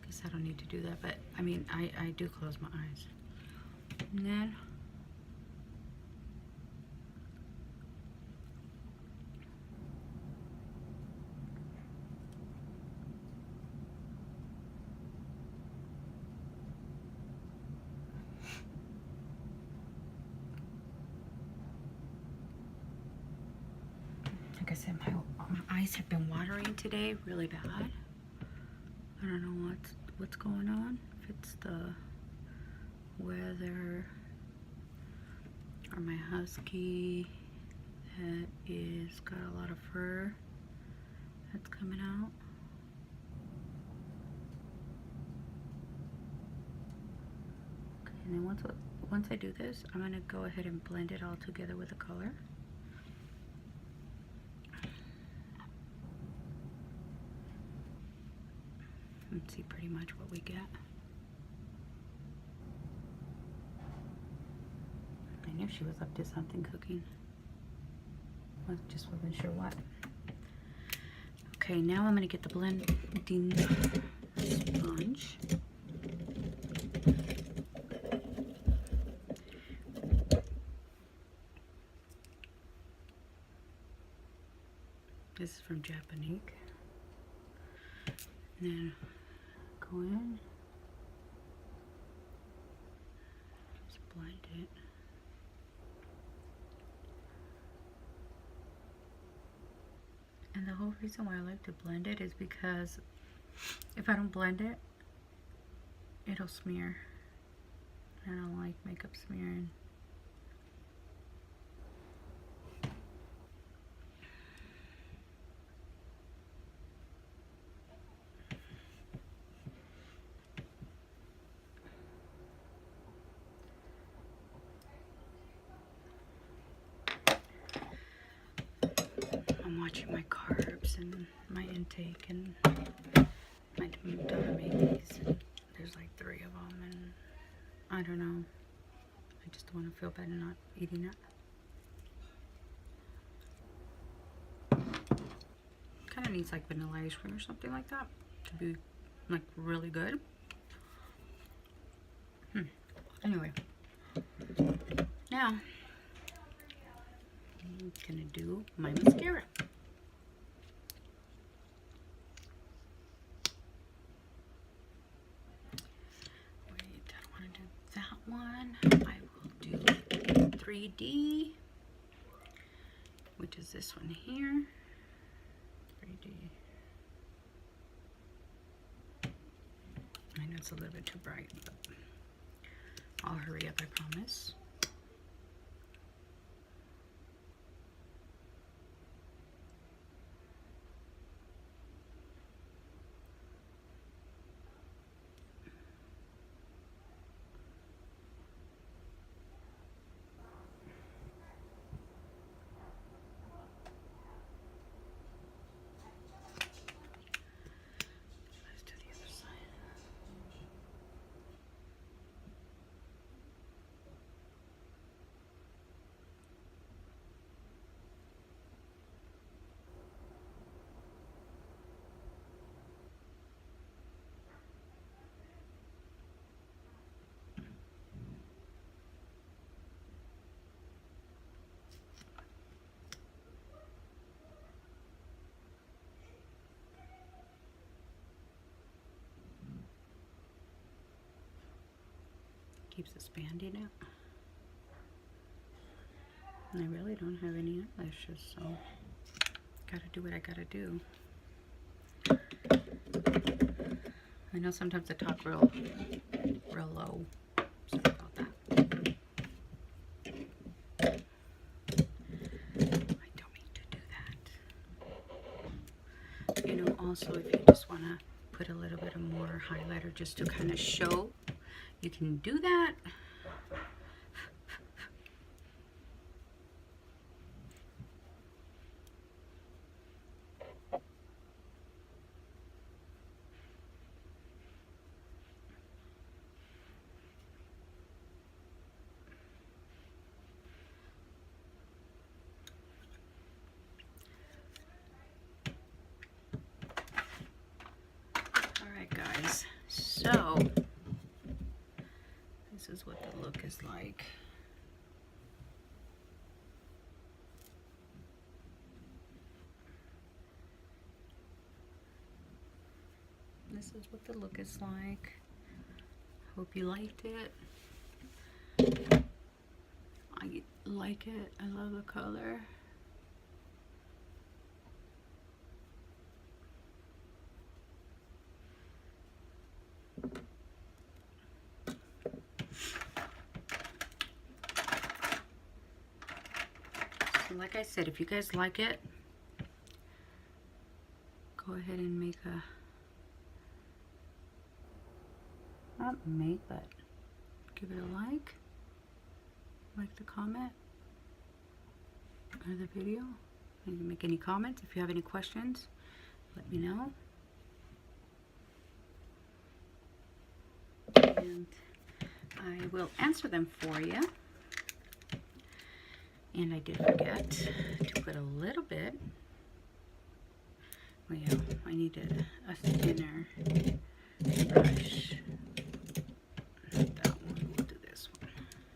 Guess I don't need to do that, but I mean, I do close my eyes. And then like I said, my eyes have been watering today really bad. I don't know what's going on. If it's the weather or my husky that is got a lot of fur that's coming out. Okay, and then once I do this, I'm gonna go ahead and blend it all together with the color. And see pretty much what we get. I knew she was up to something cooking. I just wasn't sure what. Okay, now I'm gonna get the blending sponge. This is from Japanese. And then go in, just blend it. And the whole reason why I like to blend it is because if I don't blend it, it'll smear. I don't like makeup smearing. I'm watching my carbs and my intake, and my daughter made these, and there's like 3 of them, and I don't know, I just want to feel better not eating it. Kind of needs like vanilla ice cream or something like that to be like really good. Anyway, now I'm gonna do my mascara. Wait, I don't want to do that one. 3D, which is this one here. 3D. I know it's a little bit too bright, but I'll hurry up, I promise. Let's do the other side. Keeps expanding it. And I really don't have any eyelashes, so gotta do what I gotta do. I know sometimes I talk real low. Sorry about that. I don't need to do that. You know, also if you just wanna put a little bit of more highlighter just to kind of show, you can do that. All right, guys, so this is what the look is like. This is what the look is like. Hope you liked it. I like it. I love the color. So like I said, if you guys like it, go ahead and make a, not make, but give it a like the comment or the video. You can make any comments. If you have any questions, let me know. And I will answer them for you. And I did forget to put a little bit. Well, yeah, I needed a thinner brush. Not that one. We'll do this one.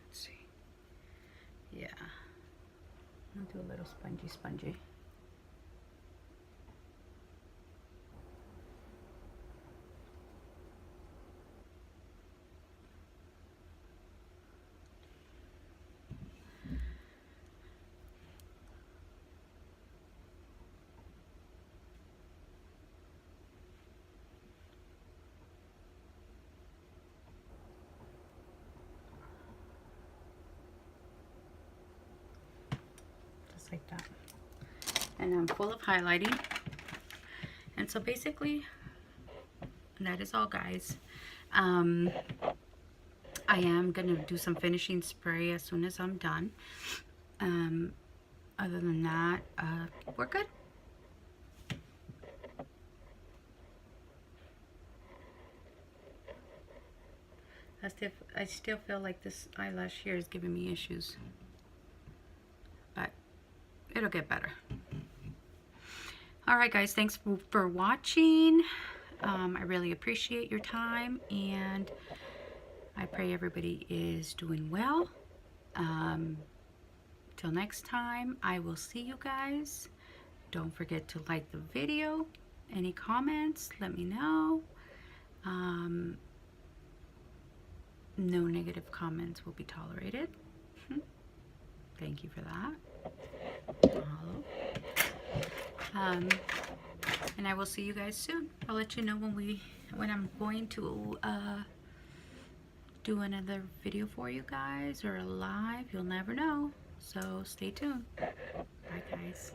Let's see. Yeah. I'll do a little spongy. Like that, and I'm full of highlighting. And so basically that is all, guys. I am gonna do some finishing spray as soon as I'm done. Other than that, we're good. I still feel like this eyelash here is giving me issues, but it'll get better. All right, guys, thanks for watching. I really appreciate your time, and I pray everybody is doing well. Till next time, I will see you guys. Don't forget to like the video. Any comments, let me know. No negative comments will be tolerated. Thank you for that. Mahalo. And I will see you guys soon. I'll let you know when I'm going to do another video for you guys or a live. You'll never know. So stay tuned. Bye guys.